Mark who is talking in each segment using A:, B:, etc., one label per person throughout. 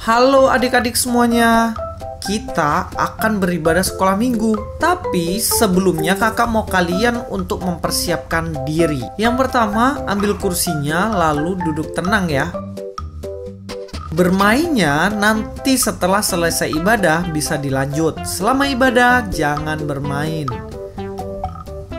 A: Halo adik-adik semuanya, kita akan beribadah sekolah minggu. Tapi sebelumnya kakak mau kalian untuk mempersiapkan diri. Yang pertama, ambil kursinya lalu duduk tenang ya. Bermainnya nanti setelah selesai ibadah bisa dilanjut. Selama ibadah jangan bermain.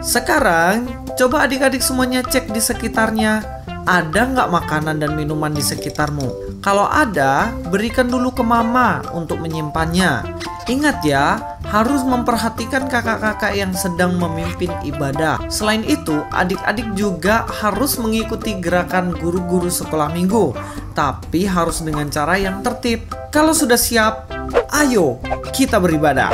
A: Sekarang coba adik-adik semuanya cek di sekitarnya. Ada nggak makanan dan minuman di sekitarmu? Kalau ada, berikan dulu ke mama untuk menyimpannya. Ingat ya, harus memperhatikan kakak-kakak yang sedang memimpin ibadah. Selain itu, adik-adik juga harus mengikuti gerakan guru-guru sekolah minggu. Tapi harus dengan cara yang tertib. Kalau sudah siap, ayo kita beribadah.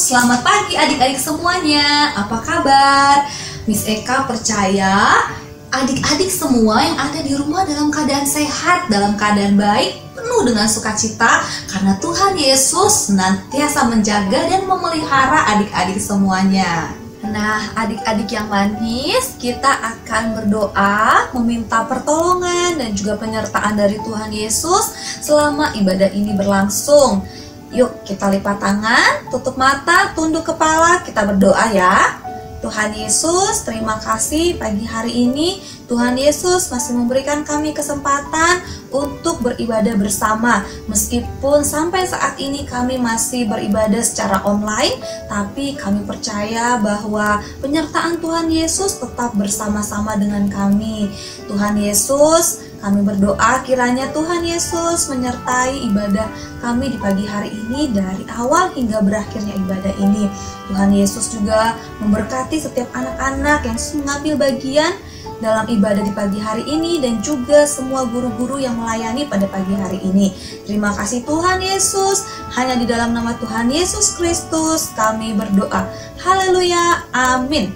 B: Selamat pagi adik-adik semuanya, apa kabar? Miss Eka percaya adik-adik semua yang ada di rumah dalam keadaan sehat, dalam keadaan baik, penuh dengan sukacita karena Tuhan Yesus senantiasa menjaga dan memelihara adik-adik semuanya. Nah, adik-adik yang manis, kita akan berdoa, meminta pertolongan dan juga penyertaan dari Tuhan Yesus selama ibadah ini berlangsung. Yuk kita lipat tangan, tutup mata, tunduk kepala, kita berdoa ya. Tuhan Yesus, terima kasih pagi hari ini Tuhan Yesus masih memberikan kami kesempatan untuk beribadah bersama. Meskipun sampai saat ini kami masih beribadah secara online, tapi kami percaya bahwa penyertaan Tuhan Yesus tetap bersama-sama dengan kami. Tuhan Yesus, kami berdoa kiranya Tuhan Yesus menyertai ibadah kami di pagi hari ini dari awal hingga berakhirnya ibadah ini. Tuhan Yesus juga memberkati setiap anak-anak yang mengambil bagian dalam ibadah di pagi hari ini dan juga semua guru-guru yang melayani pada pagi hari ini. Terima kasih Tuhan Yesus, hanya di dalam nama Tuhan Yesus Kristus kami berdoa. Haleluya, amin.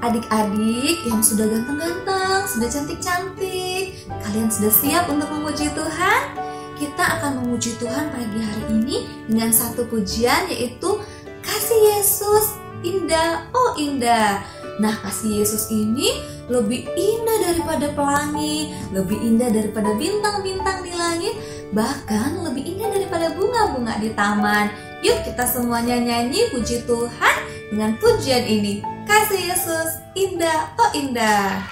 B: Adik-adik yang sudah ganteng-ganteng, sudah cantik-cantik, kalian sudah siap untuk memuji Tuhan? Kita akan memuji Tuhan pagi hari ini dengan satu pujian, yaitu Kasih Yesus Indah, oh indah. Nah, kasih Yesus ini lebih indah daripada pelangi, lebih indah daripada bintang-bintang di langit, bahkan lebih indah daripada bunga-bunga di taman. Yuk kita semuanya nyanyi puji Tuhan dengan pujian ini. Kasih Yesus indah, oh indah.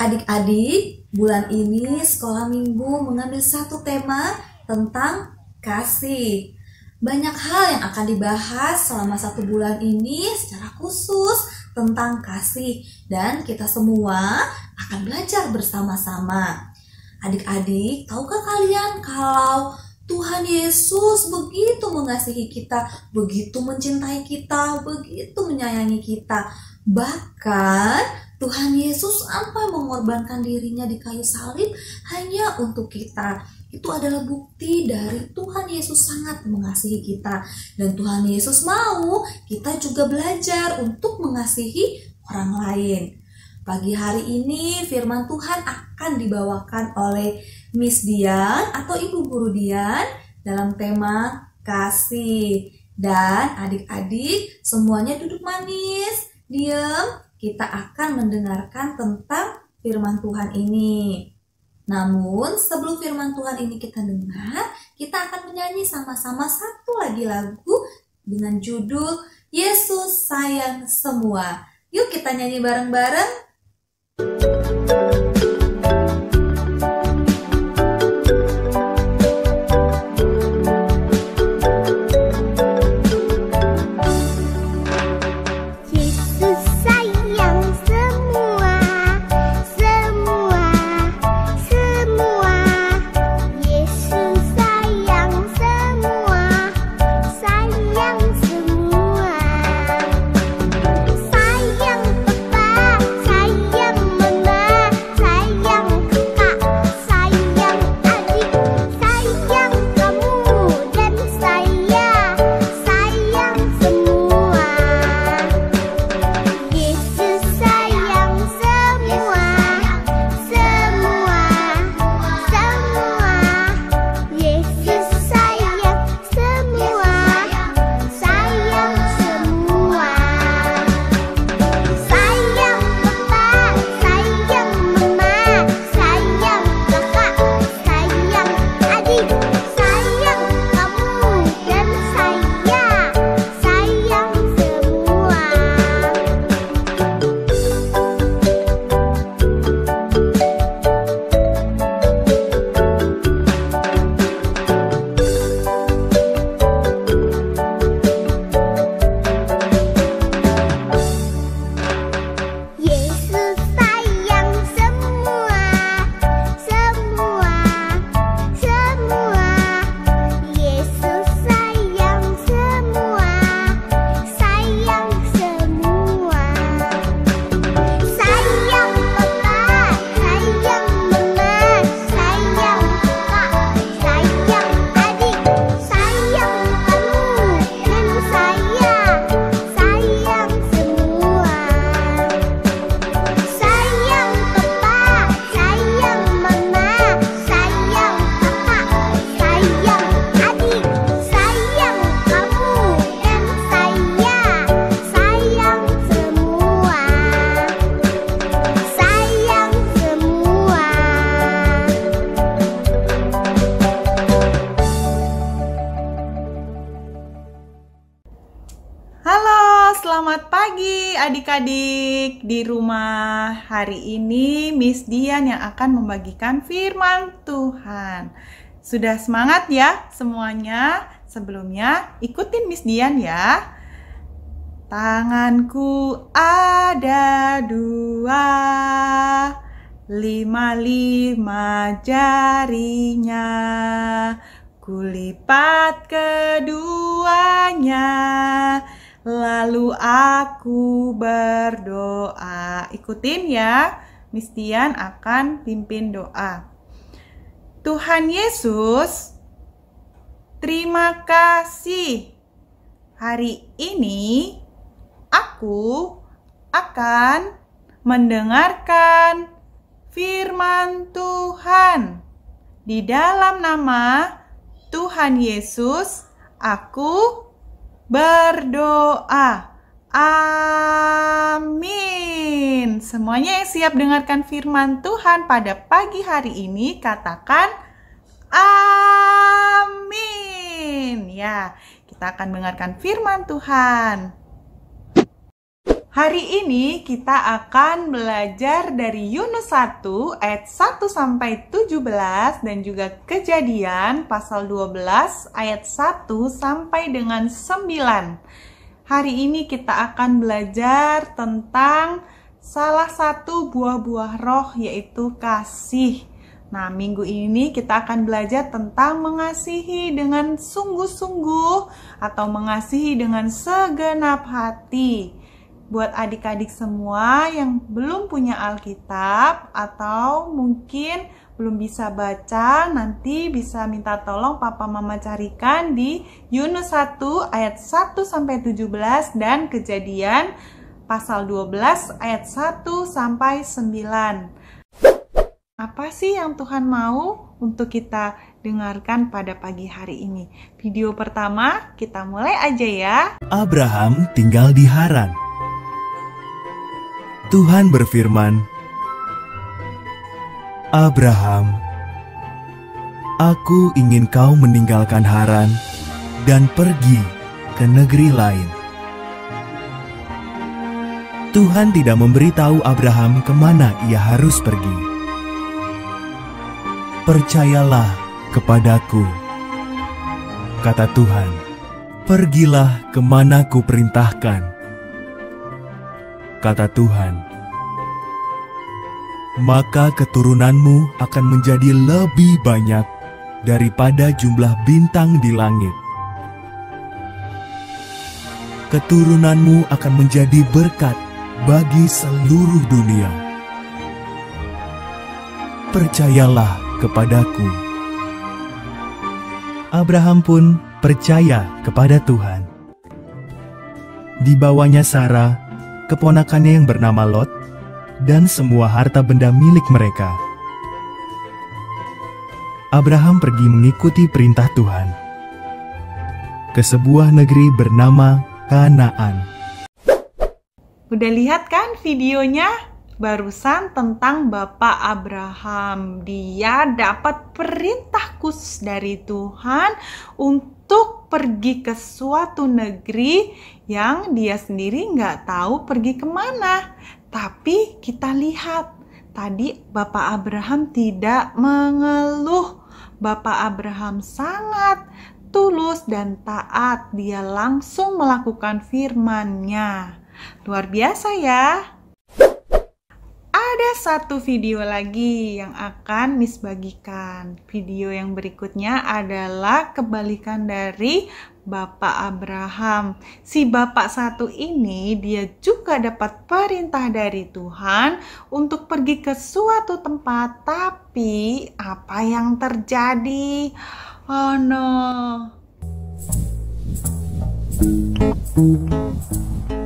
B: Adik-adik, bulan ini sekolah minggu mengambil satu tema tentang kasih. Banyak hal yang akan dibahas selama satu bulan ini secara khusus tentang kasih. Dan kita semua akan belajar bersama-sama. Adik-adik, tahukah kalian kalau Tuhan Yesus begitu mengasihi kita, begitu mencintai kita, begitu menyayangi kita. Bahkan Tuhan Yesus sampai mengorbankan dirinya di kayu salib hanya untuk kita. Itu adalah bukti dari Tuhan Yesus sangat mengasihi kita. Dan Tuhan Yesus mau kita juga belajar untuk mengasihi orang lain. Pagi hari ini firman Tuhan akan dibawakan oleh Miss Dian atau Ibu Guru Dian dalam tema kasih. Dan adik-adik semuanya duduk manis, diam, kita akan mendengarkan tentang firman Tuhan ini. Namun sebelum firman Tuhan ini kita dengar, kita akan menyanyi sama-sama satu lagi lagu dengan judul Yesus Sayang Semua. Yuk kita nyanyi bareng-bareng.
C: Selamat pagi adik-adik. Di rumah hari ini Miss Dian yang akan membagikan firman Tuhan. Sudah semangat ya semuanya? Sebelumnya ikutin Miss Dian ya. Tanganku ada 2, 5 jarinya. Kulipat keduanya, lalu aku berdoa. Ikutin ya, Miss Dian akan pimpin doa. Tuhan Yesus, terima kasih. Hari ini aku akan mendengarkan firman Tuhan. Di dalam nama Tuhan Yesus, aku berdoa. Amin. Semuanya yang siap dengarkan firman Tuhan pada pagi hari ini, katakan amin. Ya, kita akan dengarkan firman Tuhan. Hari ini kita akan belajar dari Yunus 1 ayat 1 sampai 17 dan juga Kejadian pasal 12 ayat 1 sampai dengan 9. Hari ini kita akan belajar tentang salah satu buah-buah roh, yaitu kasih. Nah, minggu ini kita akan belajar tentang mengasihi dengan sungguh-sungguh atau mengasihi dengan segenap hati. Buat adik-adik semua yang belum punya Alkitab atau mungkin belum bisa baca, nanti bisa minta tolong papa mama carikan di Yunus 1 ayat 1 sampai 17 dan Kejadian pasal 12 ayat 1 sampai 9. Apa sih yang Tuhan mau untuk kita dengarkan pada pagi hari ini? Video pertama kita mulai aja ya.
D: Abraham tinggal di Haran. Tuhan berfirman, Abraham, aku ingin kau meninggalkan Haran dan pergi ke negeri lain. Tuhan tidak memberitahu Abraham kemana ia harus pergi. Percayalah kepadaku, kata Tuhan, pergilah kemana ku perintahkan. Kata Tuhan, maka keturunanmu akan menjadi lebih banyak daripada jumlah bintang di langit. Keturunanmu akan menjadi berkat bagi seluruh dunia. Percayalah kepadaku. Abraham pun percaya kepada Tuhan. Dibawanya Sarah, keponakannya yang bernama Lot, dan semua harta benda milik mereka. Abraham pergi mengikuti perintah Tuhan ke sebuah negeri bernama Kanaan.
C: Udah lihat kan videonya? Barusan tentang Bapak Abraham. Dia dapat perintah khusus dari Tuhan untuk pergi ke suatu negeri yang dia sendiri nggak tahu pergi kemana. Tapi kita lihat, tadi Bapak Abraham tidak mengeluh. Bapak Abraham sangat tulus dan taat. Dia langsung melakukan firman-Nya. Luar biasa ya. Ada satu video lagi yang akan Miss bagikan. Video yang berikutnya adalah kebalikan dari Bapak Abraham. Si Bapak satu ini dia juga dapat perintah dari Tuhan untuk pergi ke suatu tempat. Tapi apa yang terjadi? Oh no.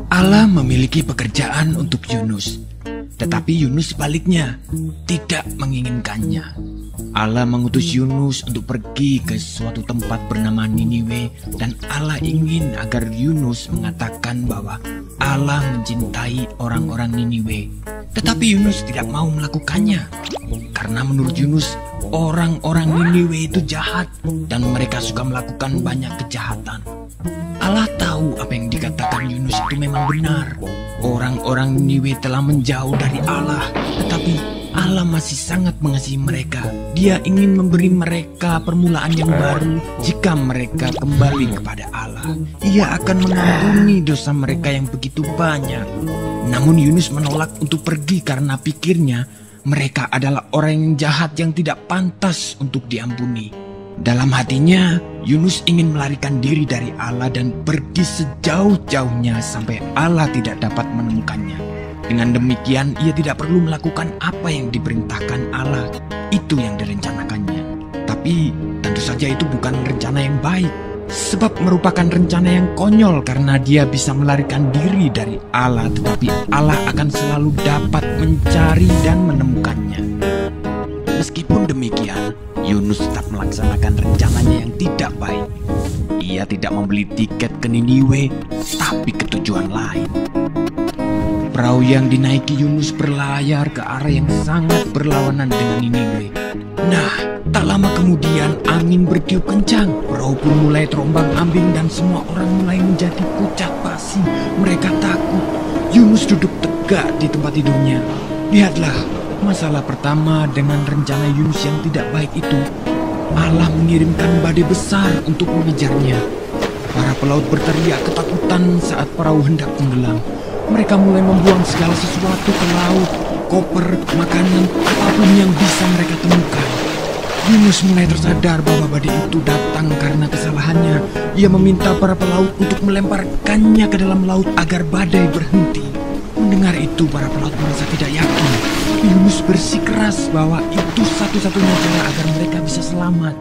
E: Allah memiliki pekerjaan untuk Yunus. Tetapi Yunus sebaliknya tidak menginginkannya. Allah mengutus Yunus untuk pergi ke suatu tempat bernama Niniwe, dan Allah ingin agar Yunus mengatakan bahwa Allah mencintai orang-orang Niniwe. Tetapi Yunus tidak mau melakukannya, karena menurut Yunus orang-orang Niniwe itu jahat dan mereka suka melakukan banyak kejahatan. Allah tahu apa yang dikatakan Yunus itu memang benar. Orang-orang Niniwe telah menjauh dari Allah, tetapi Allah masih sangat mengasihi mereka. Dia ingin memberi mereka permulaan yang baru jika mereka kembali kepada Allah. Ia akan mengampuni dosa mereka yang begitu banyak. Namun Yunus menolak untuk pergi karena pikirnya mereka adalah orang yang jahat yang tidak pantas untuk diampuni. Dalam hatinya, Yunus ingin melarikan diri dari Allah dan pergi sejauh-jauhnya sampai Allah tidak dapat menemukannya. Dengan demikian, ia tidak perlu melakukan apa yang diperintahkan Allah. Itu yang direncanakannya. Tapi tentu saja itu bukan rencana yang baik, sebab merupakan rencana yang konyol karena dia bisa melarikan diri dari Allah, tetapi Allah akan selalu dapat mencari dan menemukannya. Meskipun demikian, Yunus tetap melaksanakan rencananya yang tidak baik. Ia tidak membeli tiket ke Niniwe, tapi ke tujuan lain. Perahu yang dinaiki Yunus berlayar ke arah yang sangat berlawanan dengan Niniwe. Nah, tak lama kemudian angin bertiup kencang. Perahu pun mulai terombang-ambing dan semua orang mulai menjadi pucat pasi. Mereka takut. Yunus duduk tegak di tempat tidurnya. Lihatlah, masalah pertama dengan rencana Yunus yang tidak baik itu, Allah mengirimkan badai besar untuk mengejarnya. Para pelaut berteriak ketakutan saat perahu hendak tenggelam. Mereka mulai membuang segala sesuatu ke laut, koper, makanan, apapun yang bisa mereka temukan. Yunus mulai tersadar bahwa badai itu datang karena kesalahannya. Ia meminta para pelaut untuk melemparkannya ke dalam laut agar badai berhenti. Mendengar itu, para pelaut merasa tidak yakin. Yunus bersikeras bahwa itu satu-satunya cara agar mereka bisa selamat.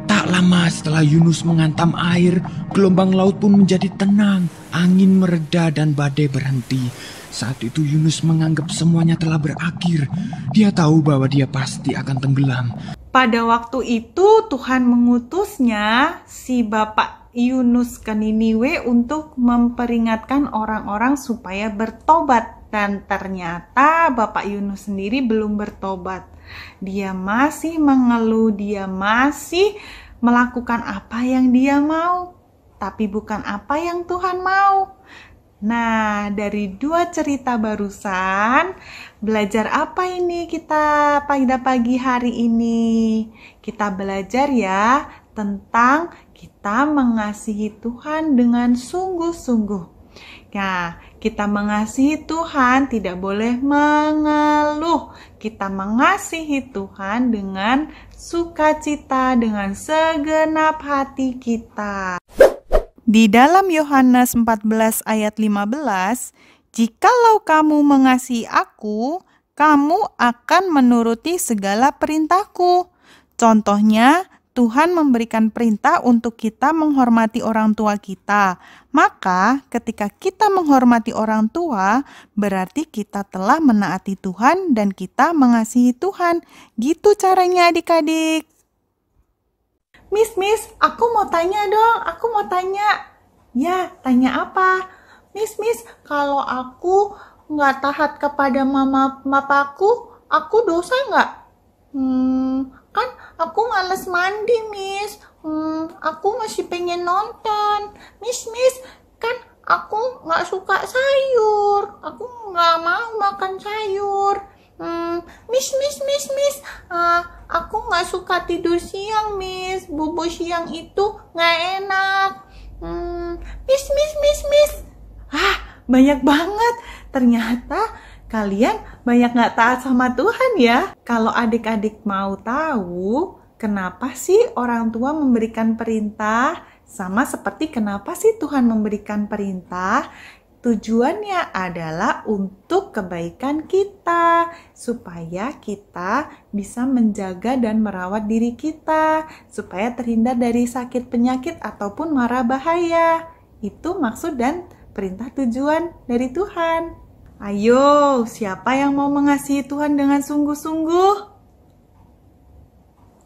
E: Tak lama setelah Yunus menghantam air, gelombang laut pun menjadi tenang. Angin mereda dan badai berhenti. Saat itu Yunus menganggap semuanya telah berakhir. Dia tahu bahwa dia pasti akan tenggelam.
C: Pada waktu itu Tuhan mengutusnya si Bapak Yunus ke Niniwe untuk memperingatkan orang-orang supaya bertobat Dan ternyata Bapak Yunus sendiri belum bertobat. Dia masih mengeluh, dia masih melakukan apa yang dia mau, tapi bukan apa yang Tuhan mau. Nah, dari dua cerita barusan, belajar apa ini kita pada pagi hari ini? Kita belajar ya tentang kita mengasihi Tuhan dengan sungguh-sungguh. Nah, kita mengasihi Tuhan tidak boleh mengeluh. Kita mengasihi Tuhan dengan sukacita, dengan segenap hati kita. Di dalam Yohanes 14 ayat 15, "Jikalau kamu mengasihi aku, kamu akan menuruti segala perintahku." Contohnya, Tuhan memberikan perintah untuk kita menghormati orang tua kita. Maka, ketika kita menghormati orang tua, berarti kita telah menaati Tuhan dan kita mengasihi Tuhan. Gitu caranya adik-adik. Miss, aku mau tanya dong, aku mau tanya. Ya, tanya apa? Miss, kalau aku nggak taat kepada mama papaku, aku dosa nggak? Kan aku males mandi, Miss. Aku masih pengen nonton. Miss, kan aku nggak suka sayur. Aku nggak mau makan sayur. Miss, aku nggak suka tidur siang, Miss. Bobo siang itu nggak enak. Miss. Banyak banget. Ternyata kalian banyak nggak taat sama Tuhan ya. Kalau adik-adik mau tahu kenapa sih orang tua memberikan perintah, sama seperti kenapa sih Tuhan memberikan perintah, tujuannya adalah untuk kebaikan kita, supaya kita bisa menjaga dan merawat diri kita, supaya terhindar dari sakit penyakit ataupun mara bahaya. Itu maksud dan perintah tujuan dari Tuhan. Ayo, siapa yang mau mengasihi Tuhan dengan sungguh-sungguh?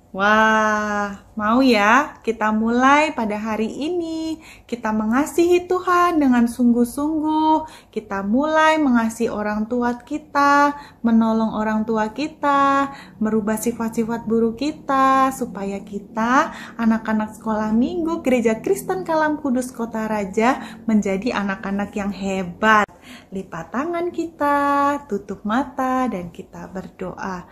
C: Wah, mau ya? Kita mulai pada hari ini. Kita mengasihi Tuhan dengan sungguh-sungguh. Kita mulai mengasihi orang tua kita, menolong orang tua kita, merubah sifat-sifat buruk kita, supaya kita, anak-anak sekolah minggu Gereja Kristen Kalam Kudus Kota Raja, menjadi anak-anak yang hebat. Lipat tangan kita, tutup mata, dan kita berdoa.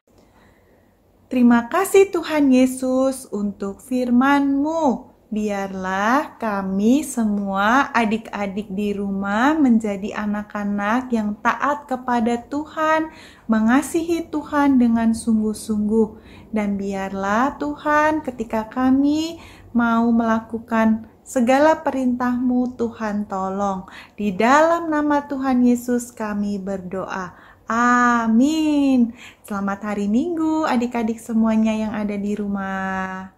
C: Terima kasih Tuhan Yesus untuk firman-Mu. Biarlah kami semua adik-adik di rumah menjadi anak-anak yang taat kepada Tuhan, mengasihi Tuhan dengan sungguh-sungguh. Dan biarlah Tuhan ketika kami mau melakukan segala perintah-Mu, Tuhan tolong. Di dalam nama Tuhan Yesus kami berdoa. Amin. Selamat hari Minggu adik-adik semuanya yang ada di rumah.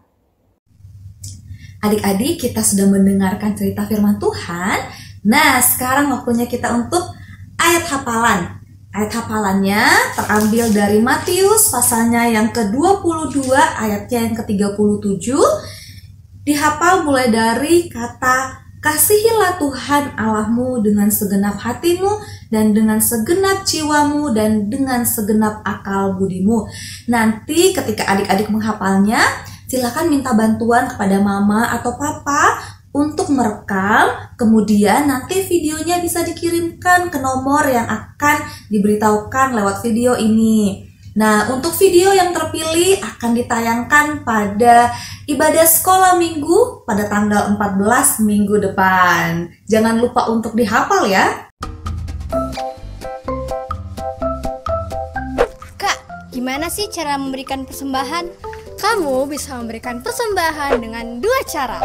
B: Adik-adik, kita sudah mendengarkan cerita firman Tuhan. Nah, sekarang waktunya kita untuk ayat hafalan. Ayat hafalannya terambil dari Matius pasalnya yang ke-22, ayatnya yang ke-37. Dihafal mulai dari kata, "Kasihilah Tuhan Allahmu dengan segenap hatimu, dan dengan segenap jiwamu, dan dengan segenap akal budimu." Nanti ketika adik-adik menghafalnya, silakan minta bantuan kepada mama atau papa untuk merekam. Kemudian nanti videonya bisa dikirimkan ke nomor yang akan diberitahukan lewat video ini. Nah, untuk video yang terpilih akan ditayangkan pada ibadah sekolah minggu pada tanggal 14 minggu depan. Jangan lupa untuk dihafal ya.
F: Gimana sih cara memberikan persembahan? Kamu bisa memberikan persembahan dengan dua cara.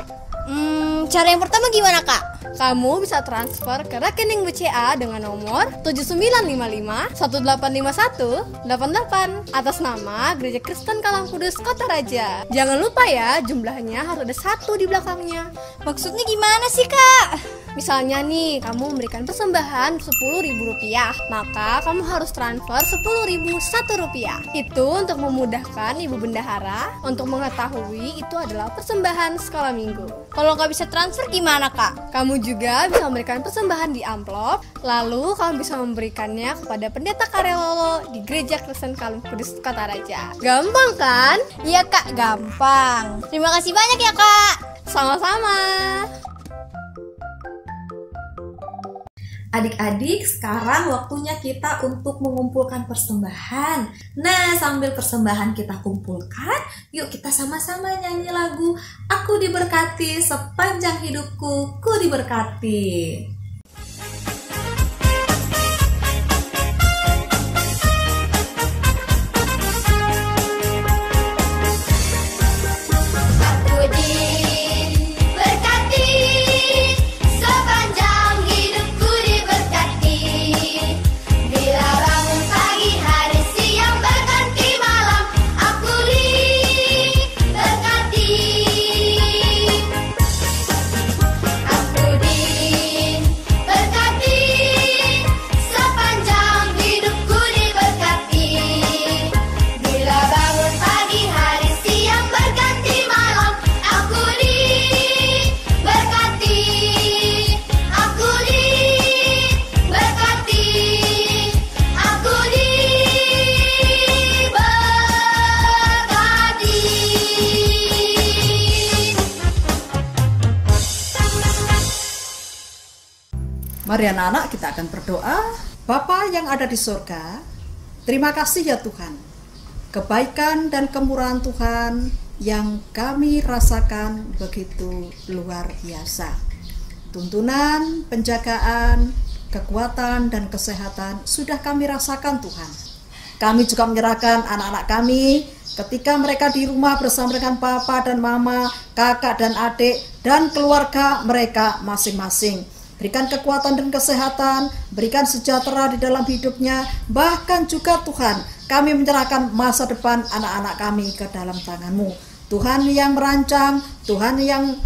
F: Cara yang pertama gimana, Kak? Kamu bisa transfer ke rekening BCA dengan nomor 7955-185188 atas nama Gereja Kristen Kalam Kudus Kota Raja. Jangan lupa ya, jumlahnya harus ada 1 di belakangnya.
G: Maksudnya gimana sih, Kak?
F: Misalnya nih, kamu memberikan persembahan Rp10.000, maka kamu harus transfer Rp10.001. Itu untuk memudahkan Ibu Bendahara untuk mengetahui itu adalah persembahan sekolah minggu.
G: Kalau nggak bisa transfer gimana, Kak?
F: Kamu juga bisa memberikan persembahan di amplop, lalu kamu bisa memberikannya kepada Pendeta Karelolo di Gereja Kristen Kalum Kudus Kotaraja. Gampang kan?
G: Iya, Kak, gampang. Terima kasih banyak ya, Kak.
F: Sama-sama.
B: Adik-adik, sekarang waktunya kita untuk mengumpulkan persembahan. Nah, sambil persembahan kita kumpulkan, yuk kita sama-sama nyanyi lagu Aku Diberkati Sepanjang Hidupku, Ku Diberkati.
H: Mari anak-anak, kita akan berdoa. Bapa yang ada di surga, terima kasih ya Tuhan. Kebaikan dan kemurahan Tuhan yang kami rasakan begitu luar biasa. Tuntunan, penjagaan, kekuatan, dan kesehatan sudah kami rasakan Tuhan. Kami juga menyerahkan anak-anak kami ketika mereka di rumah bersama dengan papa dan mama, kakak dan adik, dan keluarga mereka masing-masing. Berikan kekuatan dan kesehatan, berikan sejahtera di dalam hidupnya. Bahkan juga Tuhan, kami menyerahkan masa depan anak-anak kami ke dalam tangan-Mu. Tuhan yang merancang, Tuhan yang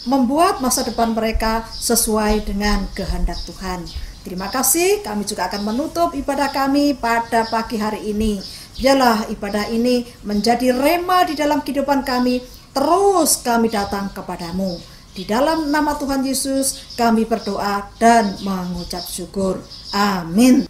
H: membuat masa depan mereka sesuai dengan kehendak Tuhan. Terima kasih, kami juga akan menutup ibadah kami pada pagi hari ini. Biarlah ibadah ini menjadi rema di dalam kehidupan kami, terus kami datang kepadamu. Di dalam nama Tuhan Yesus kami berdoa dan mengucap syukur. Amin.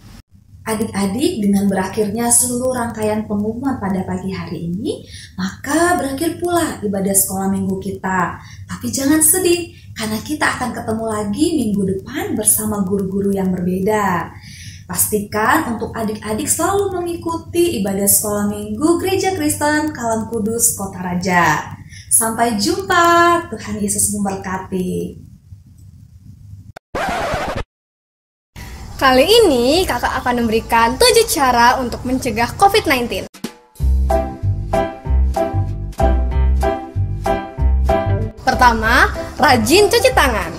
B: Adik-adik, dengan berakhirnya seluruh rangkaian pengumuman pada pagi hari ini, maka berakhir pula ibadah sekolah minggu kita. Tapi jangan sedih, karena kita akan ketemu lagi minggu depan bersama guru-guru yang berbeda. Pastikan untuk adik-adik selalu mengikuti ibadah sekolah minggu Gereja Kristen Kalum Kudus Kotaraja. Sampai jumpa, Tuhan Yesus memberkati.
F: Kali ini kakak akan memberikan 7 cara untuk mencegah COVID-19. Pertama, rajin cuci tangan.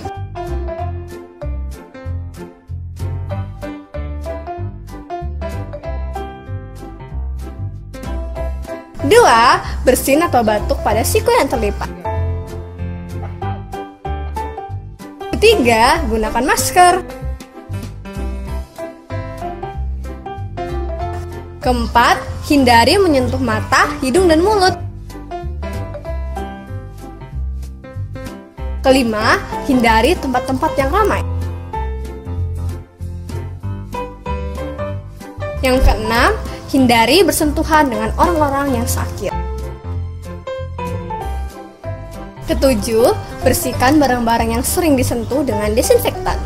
F: Dua, bersin atau batuk pada siku yang terlipat. Ketiga, gunakan masker. Keempat, hindari menyentuh mata, hidung, dan mulut. Kelima, hindari tempat-tempat yang ramai. Yang keenam, hindari bersentuhan dengan orang-orang yang sakit. Ketujuh, bersihkan barang-barang yang sering disentuh dengan desinfektan.